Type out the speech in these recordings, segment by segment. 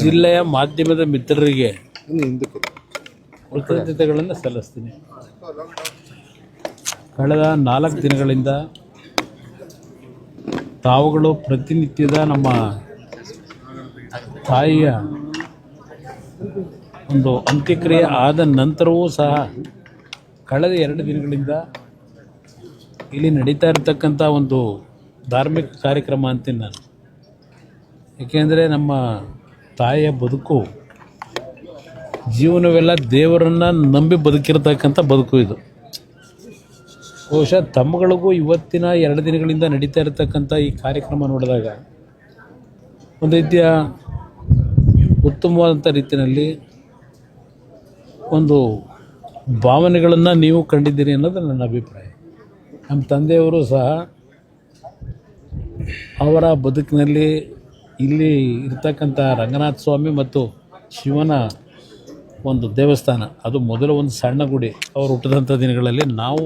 ಜಿಲ್ಲೆಯ ಮಾಧ್ಯಮದ ಮಿತ್ರರಿಗೆ ಕೃತಜ್ಞತೆಗಳನ್ನು ಸಲ್ಲಿಸ್ತೀನಿ. ಕಳೆದ 4 ದಿನಗಳಿಂದ ತಾವುಗಳು ಪ್ರತಿನಿತ್ಯದ ನಮ್ಮ ತಾಯಿಯ ಒಂದು ಅಂತ್ಯಕ್ರಿಯೆ ಆದ ನಂತರವೂ ಸಹ ಕಳೆದ 2 ದಿನಗಳಿಂದ ಇಲ್ಲಿ ನಡೀತಾ ಇರತಕ್ಕಂಥ ಒಂದು ಧಾರ್ಮಿಕ ಕಾರ್ಯಕ್ರಮ ಅಂತೀನಿ ನಾನು. ಏಕೆಂದರೆ ನಮ್ಮ ತಾಯಿಯ ಬದುಕು ಜೀವನವೆಲ್ಲ ದೇವರನ್ನು ನಂಬಿ ಬದುಕಿರತಕ್ಕಂಥ ಬದುಕು ಇದು. ಬಹುಶಃ ತಮ್ಮಗಳಿಗೂ ಇವತ್ತಿನ 2 ದಿನಗಳಿಂದ ನಡೀತಾ ಇರತಕ್ಕಂಥ ಈ ಕಾರ್ಯಕ್ರಮ ನೋಡಿದಾಗ ಒಂದು ರೀತಿಯ ಉತ್ತಮವಾದಂಥ ರೀತಿಯಲ್ಲಿ ಒಂದು ಭಾವನೆಗಳನ್ನು ನೀವು ಕಂಡಿದ್ದೀರಿ ಅನ್ನೋದು ನನ್ನ ಅಭಿಪ್ರಾಯ. ನಮ್ಮ ತಂದೆಯವರು ಸಹ ಅವರ ಬದುಕಿನಲ್ಲಿ ಇಲ್ಲಿ ಇರ್ತಕ್ಕಂಥ ರಂಗನಾಥ ಸ್ವಾಮಿ ಮತ್ತು ಶಿವನ ಒಂದು ದೇವಸ್ಥಾನ, ಅದು ಮೊದಲು ಒಂದು ಸಣ್ಣ ಗುಡಿ. ಅವರು ಹುಟ್ಟಿದಂಥ ದಿನಗಳಲ್ಲಿ ನಾವು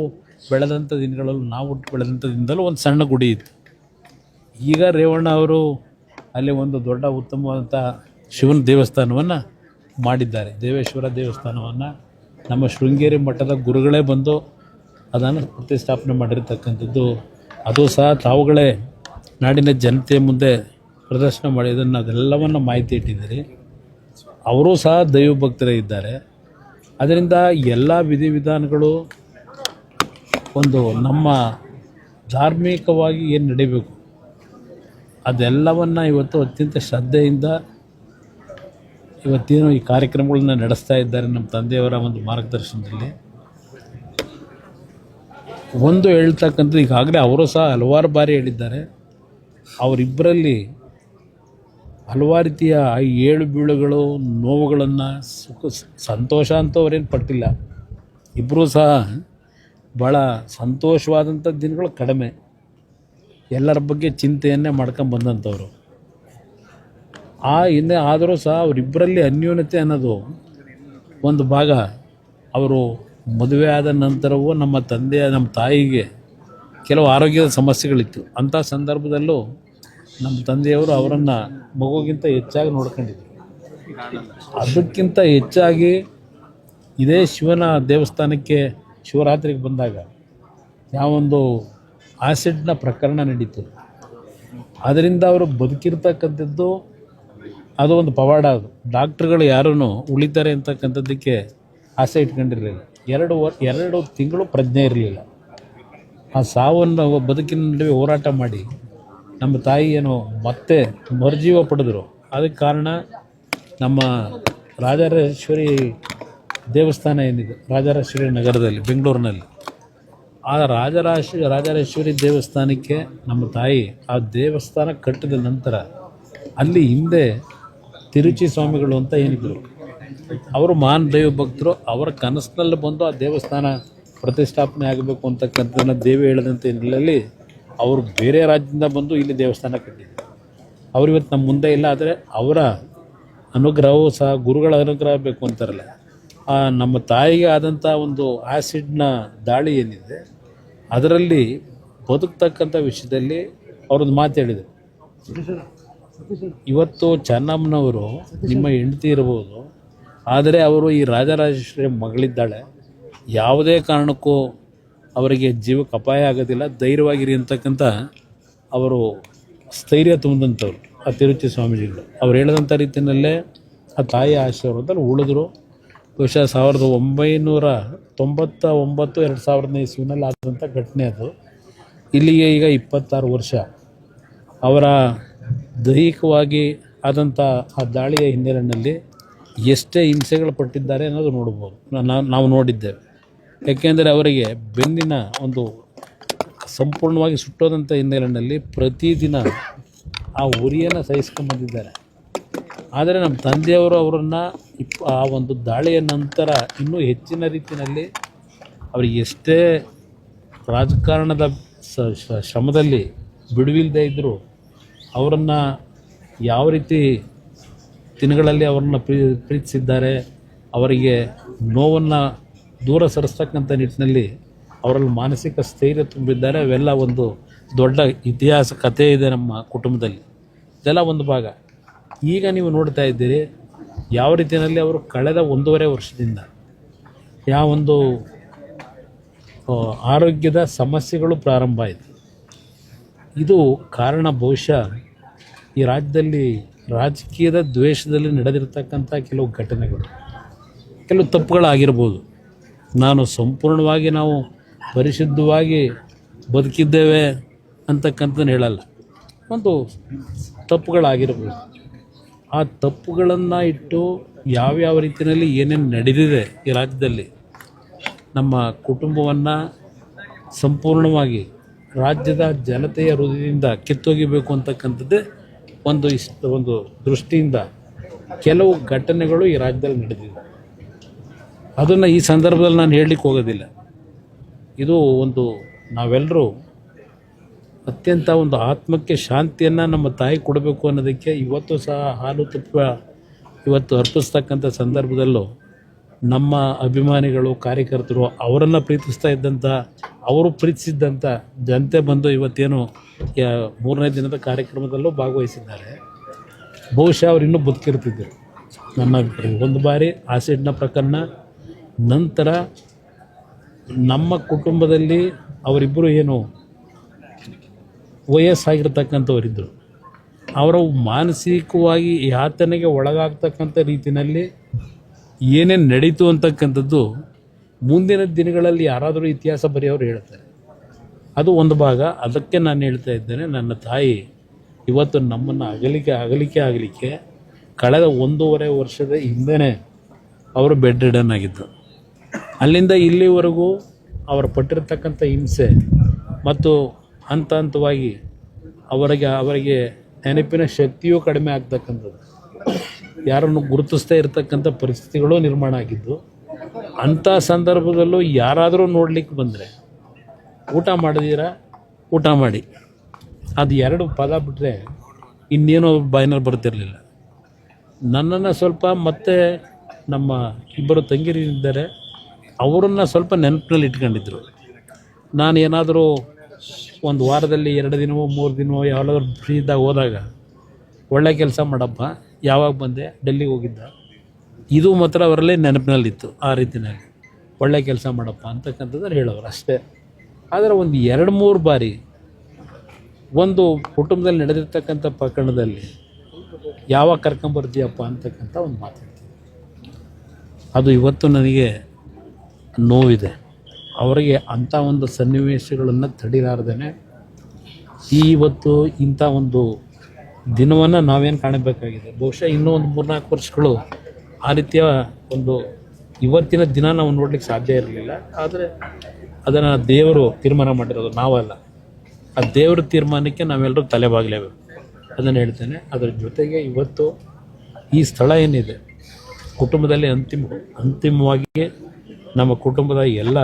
ಬೆಳೆದಂಥ ದಿನದಲ್ಲೂ ಒಂದು ಸಣ್ಣ ಗುಡಿ ಇತ್ತು. ಈಗ ರೇವಣ್ಣ ಅವರು ಅಲ್ಲಿ ಒಂದು ದೊಡ್ಡ ಉತ್ತಮವಾದಂಥ ಶಿವನ ದೇವಸ್ಥಾನವನ್ನು ಮಾಡಿದ್ದಾರೆ. ದೇವೇಶ್ವರ ದೇವಸ್ಥಾನವನ್ನು ನಮ್ಮ ಶೃಂಗೇರಿ ಮಠದ ಗುರುಗಳೇ ಬಂದು ಅದನ್ನು ಪ್ರತಿಷ್ಠಾಪನೆ ಮಾಡಿರ್ತಕ್ಕಂಥದ್ದು. ಅದು ಸಹ ತಾವುಗಳೇ ನಾಡಿನ ಜನತೆಯ ಮುಂದೆ ಪ್ರದರ್ಶನ ಮಾಡಿದ್ದನ್ನು ಅದೆಲ್ಲವನ್ನು ಮಾಹಿತಿ ಇಟ್ಟಿದ್ದೀರಿ. ಅವರೂ ಸಹ ದೈವಭಕ್ತರೇ ಇದ್ದಾರೆ. ಅದರಿಂದ ಎಲ್ಲ ವಿಧಿವಿಧಾನಗಳು ಒಂದು ನಮ್ಮ ಧಾರ್ಮಿಕವಾಗಿ ಏನು ನಡೀಬೇಕು ಅದೆಲ್ಲವನ್ನು ಇವತ್ತು ಅತ್ಯಂತ ಶ್ರದ್ಧೆಯಿಂದ ಇವತ್ತೇನು ಈ ಕಾರ್ಯಕ್ರಮಗಳನ್ನ ನಡೆಸ್ತಾ ಇದ್ದಾರೆ ನಮ್ಮ ತಂದೆಯವರ ಒಂದು ಮಾರ್ಗದರ್ಶನದಲ್ಲಿ. ಒಂದು ಹೇಳ್ತಕ್ಕಂಥದ್ದು, ಈಗಾಗಲೇ ಅವರು ಸಹ ಹಲವಾರು ಬಾರಿ ಹೇಳಿದ್ದಾರೆ, ಅವರಿಬ್ಬರಲ್ಲಿ ಹಲವಾರು ರೀತಿಯ ಏಳು ಬೀಳುಗಳು, ನೋವುಗಳನ್ನು, ಸಂತೋಷ ಅಂತೂ ಅವರೇನು ಪಟ್ಟಿಲ್ಲ. ಇಬ್ಬರೂ ಸಹ ಭಾಳ ಸಂತೋಷವಾದಂಥ ದಿನಗಳು ಕಡಿಮೆ. ಎಲ್ಲರ ಬಗ್ಗೆ ಚಿಂತೆಯನ್ನೇ ಮಾಡ್ಕೊಂಬಂದಂಥವ್ರು. ಹಿಂದೆ ಆದರೂ ಸಹ ಅವರಿಬ್ಬರಲ್ಲಿ ಅನ್ಯೋನ್ಯತೆ ಅನ್ನೋದು ಒಂದು ಭಾಗ. ಅವರು ಮದುವೆ ಆದ ನಂತರವೂ ನಮ್ಮ ತಾಯಿಗೆ ಕೆಲವು ಆರೋಗ್ಯದ ಸಮಸ್ಯೆಗಳಿತ್ತು. ಅಂಥ ಸಂದರ್ಭದಲ್ಲೂ ನಮ್ಮ ತಂದೆಯವರು ಅವರನ್ನು ಮಗುಗಿಂತ ಹೆಚ್ಚಾಗಿ ನೋಡ್ಕೊಂಡಿದ್ರು. ಅದಕ್ಕಿಂತ ಹೆಚ್ಚಾಗಿ ಇದೇ ಶಿವನ ದೇವಸ್ಥಾನಕ್ಕೆ ಶಿವರಾತ್ರಿಗೆ ಬಂದಾಗ ಯಾವೊಂದು ಆಸಿಡ್ನ ಪ್ರಕರಣ ನಡೀತು. ಅದರಿಂದ ಅವರು ಬದುಕಿರ್ತಕ್ಕಂಥದ್ದು ಅದು ಒಂದು ಪವಾಡ. ಅದು ಡಾಕ್ಟ್ರುಗಳು ಯಾರೂ ಉಳಿತಾರೆ ಅಂತಕ್ಕಂಥದ್ದಕ್ಕೆ ಆಸೆ ಇಟ್ಕೊಂಡಿರಲಿಲ್ಲ. 2 ತಿಂಗಳು ಪ್ರಜ್ಞೆ ಇರಲಿಲ್ಲ. ಆ ಸಾವನ್ನು ಬದುಕಿನ ನಡುವೆ ಹೋರಾಟ ಮಾಡಿ ನಮ್ಮ ತಾಯಿ ಏನೋ ಮತ್ತೆ ಮರುಜೀವ ಪಡೆದರು. ಅದಕ್ಕೆ ಕಾರಣ ನಮ್ಮ ರಾಜರಾಜೇಶ್ವರಿ ದೇವಸ್ಥಾನ ಏನಿದೆ, ರಾಜರಾಜೇಶ್ವರಿ ನಗರದಲ್ಲಿ ಬೆಂಗಳೂರಿನಲ್ಲಿ, ಆ ರಾಜರಾಜೇಶ್ವರಿ ದೇವಸ್ಥಾನಕ್ಕೆ ನಮ್ಮ ತಾಯಿ ಆ ದೇವಸ್ಥಾನ ಕಟ್ಟಿದ ನಂತರ ಅಲ್ಲಿ ಹಿಂದೆ ತಿರುಚಿ ಸ್ವಾಮಿಗಳು ಅಂತ ಏನಿದ್ರು, ಅವರು ಮಹಾನ್ ದೈವ ಭಕ್ತರು. ಅವರ ಕನಸಿನಲ್ಲಿ ಬಂದು ಆ ದೇವಸ್ಥಾನ ಪ್ರತಿಷ್ಠಾಪನೆ ಆಗಬೇಕು ಅಂತಕ್ಕಂಥದ್ದನ್ನು ದೇವಿ ಹೇಳಿದಂಥ ಹಿನ್ನೆಲೆಯಲ್ಲಿ ಅವರು ಬೇರೆ ರಾಜ್ಯದಿಂದ ಬಂದು ಇಲ್ಲಿ ದೇವಸ್ಥಾನ ಕಟ್ಟಿದ್ರು. ಅವರು ಇವತ್ತು ನಮ್ಮ ಮುಂದೆ ಇಲ್ಲ. ಆದರೆ ಅವರ ಅನುಗ್ರಹವೂ ಸಹ ಗುರುಗಳ ಅನುಗ್ರಹ ಬೇಕು ಅಂತಾರಲ್ಲ, ನಮ್ಮ ತಾಯಿಗೆ ಆದಂಥ ಒಂದು ಆ್ಯಸಿಡ್ನ ದಾಳಿ ಏನಿದೆ ಅದರಲ್ಲಿ ಬದುಕ್ತಕ್ಕಂಥ ವಿಷಯದಲ್ಲಿ ಅವರೊಂದು ಮಾತು ಹೇಳಿದರು. ಇವತ್ತು ಚೆನ್ನಮ್ಮನವರು ನಿಮ್ಮ ಹೆಂಡತಿ ಇರ್ಬೋದು, ಆದರೆ ಅವರು ಈ ರಾಜರಾಜೇಶ್ವರಿ ಮಗಳಿದ್ದಾಳೆ, ಯಾವುದೇ ಕಾರಣಕ್ಕೂ ಅವರಿಗೆ ಜೀವಕ್ಕೆ ಅಪಾಯ ಆಗೋದಿಲ್ಲ, ಧೈರ್ಯವಾಗಿರಿ ಅಂತಕ್ಕಂಥ ಅವರು ಸ್ಥೈರ್ಯ ತುಂಬಿದಂಥವ್ರು ಆ ತಿರುಚಿ ಸ್ವಾಮೀಜಿಗಳು. ಅವ್ರು ಹೇಳಿದಂಥ ರೀತಿಯಲ್ಲೇ ಆ ತಾಯಿ ಆಶೀರ್ವಾದದಲ್ಲಿ ಉಳಿದ್ರು. ಬಹುಶಃ 1999 2000ನೇ ಇಸ್ವಿನಲ್ಲಿ ಆದಂಥ ಘಟನೆ ಅದು. ಇಲ್ಲಿಗೆ ಈಗ 26 ವರ್ಷ. ಅವರ ದೈಹಿಕವಾಗಿ ಆದಂಥ ಆ ದಾಳಿಯ ಹಿನ್ನೆಲೆಯಲ್ಲಿ ಎಷ್ಟೇ ಹಿಂಸೆಗಳು ಪಟ್ಟಿದ್ದಾರೆ ಅನ್ನೋದು ನೋಡ್ಬೋದು, ನಾವು ನೋಡಿದ್ದೇವೆ. ಯಾಕೆಂದರೆ ಅವರಿಗೆ ಬೆನ್ನಿನ ಒಂದು ಸಂಪೂರ್ಣವಾಗಿ ಸುಟ್ಟೋದಂಥ ಹಿನ್ನೆಲೆಯಲ್ಲಿ ಪ್ರತಿದಿನ ಆ ಉರಿಯನ್ನು ಸಹಿಸ್ಕೊಂಡ್ಬಂದಿದ್ದಾರೆ. ಆದರೆ ನಮ್ಮ ತಂದೆಯವರು ಅವರನ್ನು ಆ ಒಂದು ದಾಳಿಯ ನಂತರ ಇನ್ನೂ ಹೆಚ್ಚಿನ ರೀತಿಯಲ್ಲಿ ಅವರಿಗೆ ಎಷ್ಟೇ ರಾಜಕಾರಣದ ಶ್ರಮದಲ್ಲಿ ಬಿಡುವಿಲ್ಲದೆ ಇದ್ದರೂ ಅವರನ್ನು ಯಾವ ರೀತಿ ದಿನಗಳಲ್ಲಿ ಅವರನ್ನು ಪ್ರೀತಿಸಿದ್ದಾರೆ, ಅವರಿಗೆ ನೋವನ್ನು ದೂರ ಸರಿಸ್ತಕ್ಕಂಥ ನಿಟ್ಟಿನಲ್ಲಿ ಅವರಲ್ಲಿ ಮಾನಸಿಕ ಸ್ಥೈರ್ಯ ತುಂಬಿದ್ದಾರೆ. ಅವೆಲ್ಲ ಒಂದು ದೊಡ್ಡ ಇತಿಹಾಸ ಕಥೆ ಇದೆ ನಮ್ಮ ಕುಟುಂಬದಲ್ಲಿ. ಇದೆಲ್ಲ ಒಂದು ಭಾಗ. ಈಗ ನೀವು ನೋಡ್ತಾ ಇದ್ದೀರಿ ಯಾವ ರೀತಿಯಲ್ಲಿ ಅವರು ಕಳೆದ 1.5 ವರ್ಷದಿಂದ ಯಾವೊಂದು ಆರೋಗ್ಯದ ಸಮಸ್ಯೆಗಳು ಪ್ರಾರಂಭ ಆಯಿತು. ಇದು ಕಾರಣ ಬಹುಶಃ ಈ ರಾಜ್ಯದಲ್ಲಿ ರಾಜಕೀಯದ ದ್ವೇಷದಲ್ಲಿ ನಡೆದಿರ್ತಕ್ಕಂಥ ಕೆಲವು ಘಟನೆಗಳು, ಕೆಲವು ತಪ್ಪುಗಳಾಗಿರ್ಬೋದು. ನಾನು ಸಂಪೂರ್ಣವಾಗಿ ನಾವು ಪರಿಶುದ್ಧವಾಗಿ ಬದುಕಿದ್ದೇವೆ ಅಂತಕ್ಕಂಥದ್ದು ಹೇಳಲ್ಲ, ಒಂದು ತಪ್ಪುಗಳಾಗಿರ್ಬೋದು. ಆ ತಪ್ಪುಗಳನ್ನು ಇಟ್ಟು ಯಾವ್ಯಾವ ರೀತಿಯಲ್ಲಿ ಏನೇನು ನಡೆದಿದೆ ಈ ರಾಜ್ಯದಲ್ಲಿ ನಮ್ಮ ಕುಟುಂಬವನ್ನು ಸಂಪೂರ್ಣವಾಗಿ ರಾಜ್ಯದ ಜನತೆಯ ಹೃದಯದಿಂದ ಕಿತ್ತೊಗಿಬೇಕು ಅಂತಕ್ಕಂಥದ್ದೇ ಒಂದು ದೃಷ್ಟಿಯಿಂದ ಕೆಲವು ಘಟನೆಗಳು ಈ ರಾಜ್ಯದಲ್ಲಿ ನಡೆದಿದೆ. ಅದನ್ನು ಈ ಸಂದರ್ಭದಲ್ಲಿ ನಾನು ಹೇಳಲಿಕ್ಕೆ ಹೋಗೋದಿಲ್ಲ. ಇದು ನಾವೆಲ್ಲರೂ ಅತ್ಯಂತ ಒಂದು ಆತ್ಮಕ್ಕೆ ಶಾಂತಿಯನ್ನು ನಮ್ಮ ತಾಯಿ ಕೊಡಬೇಕು ಅನ್ನೋದಕ್ಕೆ ಇವತ್ತು ಸಹ ಹಾಲು ತುಪ್ಪ ಇವತ್ತು ಅರ್ಪಿಸ್ತಕ್ಕಂಥ ಸಂದರ್ಭದಲ್ಲೂ ನಮ್ಮ ಅಭಿಮಾನಿಗಳು, ಕಾರ್ಯಕರ್ತರು, ಅವರನ್ನು ಪ್ರೀತಿಸ್ತಾ ಇದ್ದಂಥ, ಅವರು ಪ್ರೀತಿಸಿದ್ದಂಥ ಜನತೆ ಬಂದು ಇವತ್ತೇನು 3ನೇ ದಿನದ ಕಾರ್ಯಕ್ರಮದಲ್ಲೂ ಭಾಗವಹಿಸಿದ್ದಾರೆ. ಬಹುಶಃ ಅವರು ಇನ್ನೂ ಬದುಕಿರ್ತಿದ್ದರು ನನ್ನ ಅಭಿಪ್ರಾಯ. ಒಂದು ಬಾರಿ ಆಸಿಡ್ನ ಪ್ರಕರಣ ನಂತರ ನಮ್ಮ ಕುಟುಂಬದಲ್ಲಿ ಅವರಿಬ್ಬರು ಏನು ವಯಸ್ಸಾಗಿರ್ತಕ್ಕಂಥವರಿದ್ದರು, ಅವರ ಮಾನಸಿಕವಾಗಿ ಯಾತನೆಗೆ ಒಳಗಾಗ್ತಕ್ಕಂಥ ರೀತಿಯಲ್ಲಿ ಏನೇನು ನಡೀತು ಅಂತಕ್ಕಂಥದ್ದು ಮುಂದಿನ ದಿನಗಳಲ್ಲಿ ಯಾರಾದರೂ ಇತಿಹಾಸ ಬರೆಯೋರು ಹೇಳ್ತಾರೆ. ಅದು ಒಂದು ಭಾಗ. ಅದಕ್ಕೆ ನಾನು ಹೇಳ್ತಾ ಇದ್ದೇನೆ, ನನ್ನ ತಾಯಿ ಇವತ್ತು ನಮ್ಮನ್ನು ಅಗಲಿಕೆ ಕಳೆದ 1.5 ವರ್ಷದ ಹಿಂದೆ ಅವರು ಬೆಡ್ ರಿಡನ್ ಆಗಿದ್ದು. ಅಲ್ಲಿಂದ ಇಲ್ಲಿವರೆಗೂ ಅವರು ಪಟ್ಟಿರ್ತಕ್ಕಂಥ ಹಿಂಸೆ ಮತ್ತು ಹಂತವಾಗಿ ಅವರಿಗೆ ನೆನಪಿನ ಶಕ್ತಿಯೂ ಕಡಿಮೆ ಆಗ್ತಕ್ಕಂಥದ್ದು, ಯಾರನ್ನು ಗುರುತಿಸ್ತಾ ಇರತಕ್ಕಂಥ ಪರಿಸ್ಥಿತಿಗಳು ನಿರ್ಮಾಣ ಆಗಿದ್ದು. ಅಂಥ ಸಂದರ್ಭದಲ್ಲೂ ಯಾರಾದರೂ ನೋಡ್ಲಿಕ್ಕೆ ಬಂದರೆ ಊಟ ಮಾಡಿದ್ದೀರಾ, ಊಟ ಮಾಡಿ, ಅದು 2 ಪದ ಬಿಟ್ಟರೆ ಇನ್ನೇನೋ ಬಾಯಿನಲ್ಲಿ ಬರ್ತಿರಲಿಲ್ಲ. ನನ್ನನ್ನು ಸ್ವಲ್ಪ ಮತ್ತೆ ನಮ್ಮ ಇಬ್ಬರು ತಂಗಿರಿದ್ದಾರೆ, ಅವರನ್ನು ಸ್ವಲ್ಪ ನೆನಪಿನಲ್ಲಿ ಇಟ್ಕೊಂಡಿದ್ರು. ನಾನು ಏನಾದರೂ ಒಂದು ವಾರದಲ್ಲಿ 2 ದಿನವೋ 3 ದಿನವೋ ಯಾವಾಗಾದ್ರೂ ಫ್ರೀ ಇದ್ದಾಗ ಹೋದಾಗ, ಒಳ್ಳೆ ಕೆಲಸ ಮಾಡಪ್ಪ, ಯಾವಾಗ ಬಂದೆ, ಡೆಲ್ಲಿಗೆ ಹೋಗಿದ್ದ, ಇದು ಮಾತ್ರ ಅವರಲ್ಲೇ ನೆನಪಿನಲ್ಲಿತ್ತು. ಆ ರೀತಿಯಲ್ಲಿ ಒಳ್ಳೆ ಕೆಲಸ ಮಾಡಪ್ಪ ಅಂತಕ್ಕಂಥದ್ದು ಹೇಳೋರು ಅಷ್ಟೇ. ಆದರೆ ಒಂದು 2-3 ಬಾರಿ ಒಂದು ಕುಟುಂಬದಲ್ಲಿ ನಡೆದಿರ್ತಕ್ಕಂಥ ಪ್ರಕರಣದಲ್ಲಿ ಯಾವಾಗ ಕರ್ಕೊಂಬರ್ತೀಯಪ್ಪ ಅಂತಕ್ಕಂಥ ಒಂದು ಮಾತಾಡ್ತೀವಿ. ಅದು ಇವತ್ತು ನನಗೆ ನೋವಿದೆ. ಅವರಿಗೆ ಅಂಥ ಒಂದು ಸನ್ನಿವೇಶಗಳನ್ನು ತಡಿಲಾರ್ದೇ ಇವತ್ತು ಇಂಥ ಒಂದು ದಿನವನ್ನು ನಾವೇನು ಕಾಣಬೇಕಾಗಿದೆ. ಬಹುಶಃ ಇನ್ನೂ ಒಂದು 3-4 ವರ್ಷಗಳು ಆ ರೀತಿಯ ಇವತ್ತಿನ ದಿನ ನಾವು ನೋಡ್ಲಿಕ್ಕೆ ಸಾಧ್ಯ ಇರಲಿಲ್ಲ. ಆದರೆ ಅದನ್ನು ದೇವರು ತೀರ್ಮಾನ ಮಾಡಿರೋದು, ನಾವಲ್ಲ. ಆ ದೇವರ ತೀರ್ಮಾನಕ್ಕೆ ನಾವೆಲ್ಲರೂ ತಲೆಬಾಗಲೇಬೇಕು, ಅದನ್ನು ಹೇಳ್ತೇನೆ. ಅದರ ಜೊತೆಗೆ ಇವತ್ತು ಈ ಸ್ಥಳ ಏನಿದೆ, ಕುಟುಂಬದಲ್ಲಿ ಅಂತಿಮವಾಗಿ ನಮ್ಮ ಕುಟುಂಬದ ಎಲ್ಲ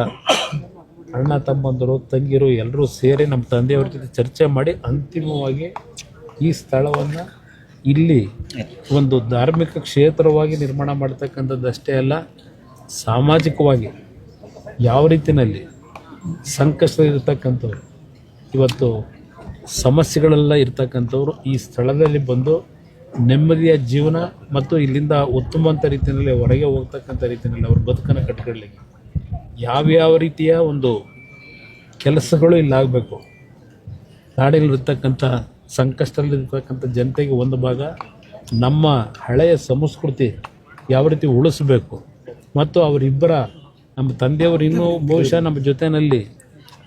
ಅಣ್ಣ ತಮ್ಮಂದರು, ತಂಗಿರು ಎಲ್ಲರೂ ಸೇರಿ ನಮ್ಮ ತಂದೆಯವ್ರ ಜೊತೆ ಚರ್ಚೆ ಮಾಡಿ ಅಂತಿಮವಾಗಿ ಈ ಸ್ಥಳವನ್ನು ಇಲ್ಲಿ ಒಂದು ಧಾರ್ಮಿಕ ಕ್ಷೇತ್ರವಾಗಿ ನಿರ್ಮಾಣ ಮಾಡ್ತಕ್ಕಂಥದ್ದಷ್ಟೇ ಅಲ್ಲ, ಸಾಮಾಜಿಕವಾಗಿ ಯಾವ ರೀತಿಯಲ್ಲಿ ಸಂಕಷ್ಟದಲ್ಲಿರ್ತಕ್ಕಂಥವ್ರು, ಇವತ್ತು ಸಮಸ್ಯೆಗಳೆಲ್ಲ ಇರ್ತಕ್ಕಂಥವ್ರು ಈ ಸ್ಥಳದಲ್ಲಿ ಬಂದು ನೆಮ್ಮದಿಯ ಜೀವನ ಮತ್ತು ಇಲ್ಲಿಂದ ಉತ್ತಮವಂತ ರೀತಿಯಲ್ಲಿ ಹೊರಗೆ ಹೋಗ್ತಕ್ಕಂಥ ರೀತಿಯಲ್ಲಿ ಅವ್ರ ಬದುಕನ್ನು ಕಟ್ಕೊಳ್ಳಿಕ್ಕೆ ಯಾವ್ಯಾವ ರೀತಿಯ ಒಂದು ಕೆಲಸಗಳು ಇಲ್ಲಾಗಬೇಕು. ನಾಡಿನಲ್ಲಿರ್ತಕ್ಕಂಥ ಸಂಕಷ್ಟದಲ್ಲಿರ್ತಕ್ಕಂಥ ಜನತೆಗೆ ಒಂದು ಭಾಗ ನಮ್ಮ ಹಳೆಯ ಸಂಸ್ಕೃತಿ ಯಾವ ರೀತಿ ಉಳಿಸ್ಬೇಕು ಮತ್ತು ಅವರಿಬ್ಬರ ನಮ್ಮ ತಂದೆಯವರು ಇನ್ನೂ ಬಹುಶಃ ನಮ್ಮ ಜೊತೆಯಲ್ಲಿ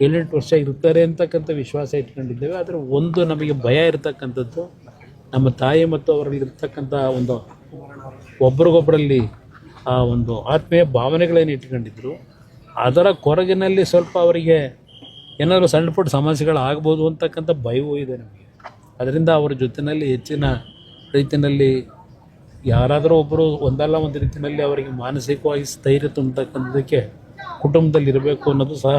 7-8 ವರ್ಷ ಇರ್ತಾರೆ ಅಂತಕ್ಕಂಥ ವಿಶ್ವಾಸ ಇಟ್ಕೊಂಡಿದ್ದೇವೆ. ಆದರೆ ಒಂದು ನಮಗೆ ಭಯ ಇರತಕ್ಕಂಥದ್ದು, ನಮ್ಮ ತಾಯಿ ಮತ್ತು ಅವರಲ್ಲಿರ್ತಕ್ಕಂಥ ಒಂದು ಒಬ್ರಿಗೊಬ್ಬರಲ್ಲಿ ಆ ಒಂದು ಆತ್ಮೀಯ ಭಾವನೆಗಳೇನು ಇಟ್ಕೊಂಡಿದ್ರು, ಅದರ ಕೊರಗಿನಲ್ಲಿ ಸ್ವಲ್ಪ ಅವರಿಗೆ ಏನಾದರೂ ಸಣ್ಣ ಪುಟ್ಟ ಸಮಸ್ಯೆಗಳಾಗ್ಬೋದು ಅಂತಕ್ಕಂಥ ಭಯವೂ ಇದೆ ನಮಗೆ. ಅದರಿಂದ ಅವರ ಜೊತೆಯಲ್ಲಿ ಹೆಚ್ಚಿನ ರೀತಿಯಲ್ಲಿ ಯಾರಾದರೂ ಒಬ್ಬರು ಒಂದಲ್ಲ ಒಂದು ರೀತಿಯಲ್ಲಿ ಅವರಿಗೆ ಮಾನಸಿಕವಾಗಿ ಸ್ಥೈರ್ಯ ತುಂಬತಕ್ಕಂಥದ್ದಕ್ಕೆ ಕುಟುಂಬದಲ್ಲಿ ಇರಬೇಕು ಅನ್ನೋದು ಸಹ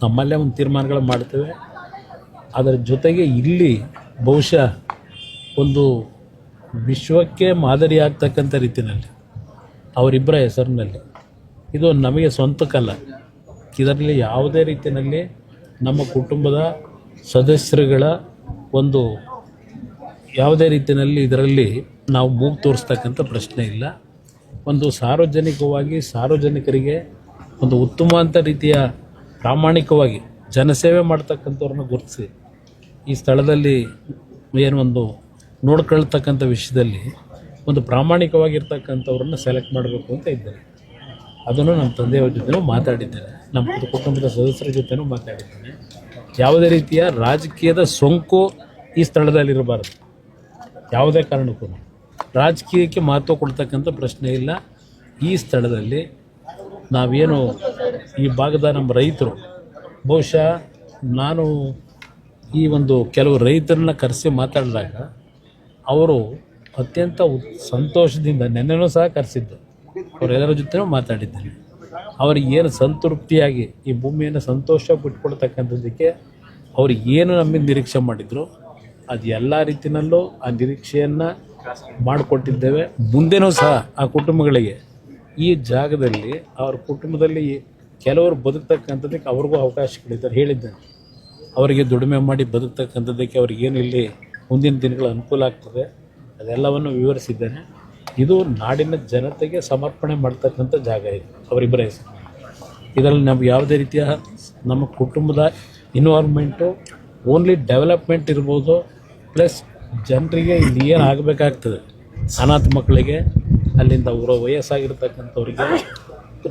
ನಮ್ಮಲ್ಲೇ ಒಂದು ತೀರ್ಮಾನಗಳು ಮಾಡ್ತೇವೆ. ಅದರ ಜೊತೆಗೆ ಇಲ್ಲಿ ಬಹುಶಃ ಒಂದು ವಿಶ್ವಕ್ಕೆ ಮಾದರಿ ಆಗ್ತಕ್ಕಂಥ ರೀತಿಯಲ್ಲಿ ಅವರಿಬ್ಬರ ಹೆಸರಿನಲ್ಲಿ, ಇದು ನಮಗೆ ಸ್ವಂತಕ್ಕಲ್ಲ, ಇದರಲ್ಲಿ ಯಾವುದೇ ರೀತಿಯಲ್ಲಿ ನಮ್ಮ ಕುಟುಂಬದ ಸದಸ್ಯರುಗಳ ಒಂದು ಯಾವುದೇ ರೀತಿಯಲ್ಲಿ ಇದರಲ್ಲಿ ನಾವು ಮೂಗು ತೋರಿಸ್ತಕ್ಕಂಥ ಪ್ರಶ್ನೆ ಇಲ್ಲ. ಒಂದು ಸಾರ್ವಜನಿಕವಾಗಿ ಸಾರ್ವಜನಿಕರಿಗೆ ಒಂದು ಉತ್ತಮವಾದ ರೀತಿಯ ಪ್ರಾಮಾಣಿಕವಾಗಿ ಜನಸೇವೆ ಮಾಡ್ತಕ್ಕಂಥವ್ರನ್ನ ಗುರುತಿಸಿ ಈ ಸ್ಥಳದಲ್ಲಿ ಏನೊಂದು ನೋಡ್ಕೊಳ್ತಕ್ಕಂಥ ವಿಷಯದಲ್ಲಿ ಒಂದು ಪ್ರಾಮಾಣಿಕವಾಗಿರ್ತಕ್ಕಂಥವ್ರನ್ನ ಸೆಲೆಕ್ಟ್ ಮಾಡಬೇಕು ಅಂತ ಇದ್ದೇನೆ. ಅದನ್ನು ನಮ್ಮ ತಂದೆಯವ್ರ ಜೊತೆನೂ ಮಾತಾಡಿದ್ದೇನೆ, ನಮ್ಮ ಕುಟುಂಬದ ಸದಸ್ಯರ ಜೊತೆನೂ ಮಾತಾಡಿದ್ದೇನೆ. ಯಾವುದೇ ರೀತಿಯ ರಾಜಕೀಯದ ಸೋಂಕು ಈ ಸ್ಥಳದಲ್ಲಿರಬಾರ್ದು. ಯಾವುದೇ ಕಾರಣಕ್ಕೂ ರಾಜಕೀಯಕ್ಕೆ ಮಹತ್ವ ಕೊಡ್ತಕ್ಕಂಥ ಪ್ರಶ್ನೆ ಇಲ್ಲ. ಈ ಸ್ಥಳದಲ್ಲಿ ನಾವೇನು ಈ ಭಾಗದ ನಮ್ಮ ರೈತರು, ಬಹುಶಃ ನಾನು ಈ ಒಂದು ಕೆಲವು ರೈತರನ್ನ ಕರೆಸಿ ಮಾತಾಡಿದಾಗ ಅವರು ಅತ್ಯಂತ ಸಂತೋಷದಿಂದ, ನೆನ್ನೆನೂ ಸಹ ಕರೆಸಿದ್ದು, ಅವರೆಲ್ಲರ ಜೊತೆನೂ ಮಾತಾಡಿದ್ದೀನಿ. ಅವ್ರಿಗೆ ಏನು ಸಂತೃಪ್ತಿಯಾಗಿ ಈ ಭೂಮಿಯನ್ನು ಸಂತೋಷ ಬಿಟ್ಕೊಳ್ತಕ್ಕಂಥದ್ದಕ್ಕೆ ಅವ್ರು ಏನು ನಮ್ಮಿಂದ ನಿರೀಕ್ಷೆ ಮಾಡಿದ್ರು ಅದು ಎಲ್ಲ ರೀತಿಯಲ್ಲೂ ಆ ನಿರೀಕ್ಷೆಯನ್ನು ಮಾಡಿಕೊಟ್ಟಿದ್ದೇವೆ. ಮುಂದೆನೂ ಸಹ ಆ ಕುಟುಂಬಗಳಿಗೆ ಈ ಜಾಗದಲ್ಲಿ ಅವ್ರ ಕುಟುಂಬದಲ್ಲಿ ಕೆಲವರು ಬದುಕ್ತಕ್ಕಂಥದ್ದಕ್ಕೆ ಅವ್ರಿಗೂ ಅವಕಾಶಗಳಿದ್ದಾರೆ ಹೇಳಿದ್ದೇನೆ. ಅವರಿಗೆ ದುಡಿಮೆ ಮಾಡಿ ಬದುಕ್ತಕ್ಕಂಥದ್ದಕ್ಕೆ ಅವ್ರಿಗೇನು ಇಲ್ಲಿ ಮುಂದಿನ ದಿನಗಳ ಅನುಕೂಲ ಆಗ್ತದೆ ಅದೆಲ್ಲವನ್ನು ವಿವರಿಸಿದ್ದೇನೆ. ಇದು ನಾಡಿನ ಜನತೆಗೆ ಸಮರ್ಪಣೆ ಮಾಡ್ತಕ್ಕಂಥ ಜಾಗ ಇದು, ಅವರಿಬ್ಬರ ಹೆಸರು. ಇದರಲ್ಲಿ ನಮ್ಗೆ ಯಾವುದೇ ರೀತಿಯ ನಮ್ಮ ಕುಟುಂಬದ ಇನ್ವಾಲ್ವ್ಮೆಂಟು ಓನ್ಲಿ ಡೆವಲಪ್ಮೆಂಟ್ ಇರ್ಬೋದು, ಪ್ಲಸ್ ಜನರಿಗೆ ಇಲ್ಲಿ ಏನು ಆಗಬೇಕಾಗ್ತದೆ, ಅನಾಥ ಮಕ್ಕಳಿಗೆ, ಅಲ್ಲಿಂದ ವಯಸ್ಸಾಗಿರ್ತಕ್ಕಂಥವ್ರಿಗೆ,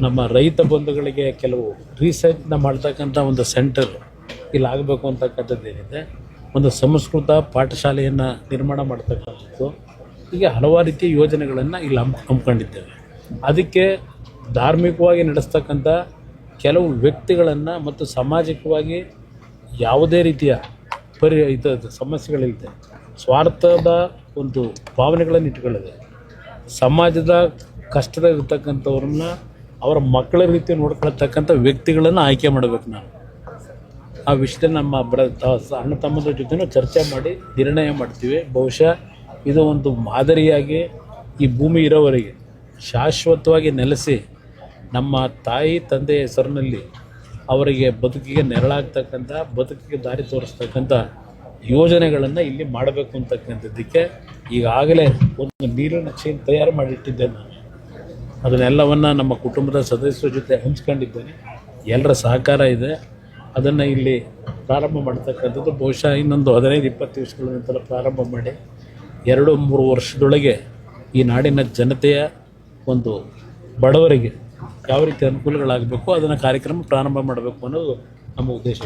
ನಮ್ಮ ರೈತ ಬಂಧುಗಳಿಗೆ ಕೆಲವು ರಿಸರ್ಚ್ನ ಮಾಡ್ತಕ್ಕಂಥ ಒಂದು ಸೆಂಟರ್ ಇಲ್ಲಿ ಆಗಬೇಕು ಅಂತಕ್ಕಂಥದ್ದೇನಿದೆ. ಒಂದು ಸಂಸ್ಕೃತ ಪಾಠಶಾಲೆಯನ್ನು ನಿರ್ಮಾಣ ಮಾಡ್ತಕ್ಕಂಥದ್ದು, ಹೀಗೆ ಹಲವಾರು ರೀತಿಯ ಯೋಜನೆಗಳನ್ನು ಇಲ್ಲಿ ಹಮ್ಮಿಕೊಂಡಿದ್ದೇವೆ. ಅದಕ್ಕೆ ಧಾರ್ಮಿಕವಾಗಿ ನಡೆಸ್ತಕ್ಕಂಥ ಕೆಲವು ವ್ಯಕ್ತಿಗಳನ್ನು ಮತ್ತು ಸಾಮಾಜಿಕವಾಗಿ ಯಾವುದೇ ರೀತಿಯ ಸಮಸ್ಯೆಗಳಿಲ್ಲದೆ ಸ್ವಾರ್ಥದ ಒಂದು ಭಾವನೆಗಳನ್ನು ಇಟ್ಕೊಳ್ಳದೆ ಸಮಾಜದ ಕಷ್ಟದ ಇರ್ತಕ್ಕಂಥವ್ರನ್ನ ಅವರ ಮಕ್ಕಳ ರೀತಿ ನೋಡ್ಕೊಳ್ತಕ್ಕಂಥ ವ್ಯಕ್ತಿಗಳನ್ನು ಆಯ್ಕೆ ಮಾಡಬೇಕು. ನಾನು ಆ ವಿಷಯದಲ್ಲಿ ನಮ್ಮ ಅಣ್ಣ ತಮ್ಮದ್ರ ಜೊತೆನೂ ಚರ್ಚೆ ಮಾಡಿ ನಿರ್ಣಯ ಮಾಡ್ತೀವಿ. ಬಹುಶಃ ಇದು ಒಂದು ಮಾದರಿಯಾಗಿ ಈ ಭೂಮಿ ಇರೋವರೆಗೆ ಶಾಶ್ವತವಾಗಿ ನೆಲೆಸಿ ನಮ್ಮ ತಾಯಿ ತಂದೆಯ ಹೆಸರಿನಲ್ಲಿ ಅವರಿಗೆ ಬದುಕಿಗೆ ನೆರಳಾಗ್ತಕ್ಕಂಥ, ಬದುಕಿಗೆ ದಾರಿ ತೋರಿಸ್ತಕ್ಕಂಥ ಯೋಜನೆಗಳನ್ನು ಇಲ್ಲಿ ಮಾಡಬೇಕು ಅಂತಕ್ಕಂಥದ್ದಕ್ಕೆ ಈಗಾಗಲೇ ಒಂದು ನೀರಿನ ನಕ್ಷೆಯನ್ನು ತಯಾರು ಮಾಡಿಟ್ಟಿದ್ದೇನೆ. ನಾನು ಅದನ್ನೆಲ್ಲವನ್ನು ನಮ್ಮ ಕುಟುಂಬದ ಸದಸ್ಯರ ಜೊತೆ ಹಂಚ್ಕೊಂಡಿದ್ದೇನೆ. ಎಲ್ಲರ ಸಹಕಾರ ಇದೆ. ಅದನ್ನು ಇಲ್ಲಿ ಪ್ರಾರಂಭ ಮಾಡ್ತಕ್ಕಂಥದ್ದು ಬಹುಶಃ ಇನ್ನೊಂದು 15-20 ದಿವಸಗಳ ನಂತರ ಪ್ರಾರಂಭ ಮಾಡಿ 2-3 ವರ್ಷದೊಳಗೆ ಈ ನಾಡಿನ ಜನತೆಯ ಒಂದು ಬಡವರಿಗೆ ಯಾವ ರೀತಿ ಅನುಕೂಲಗಳಾಗಬೇಕು ಅದನ್ನು ಕಾರ್ಯಕ್ರಮ ಪ್ರಾರಂಭ ಮಾಡಬೇಕು ಅನ್ನೋದು ನಮ್ಮ ಉದ್ದೇಶ.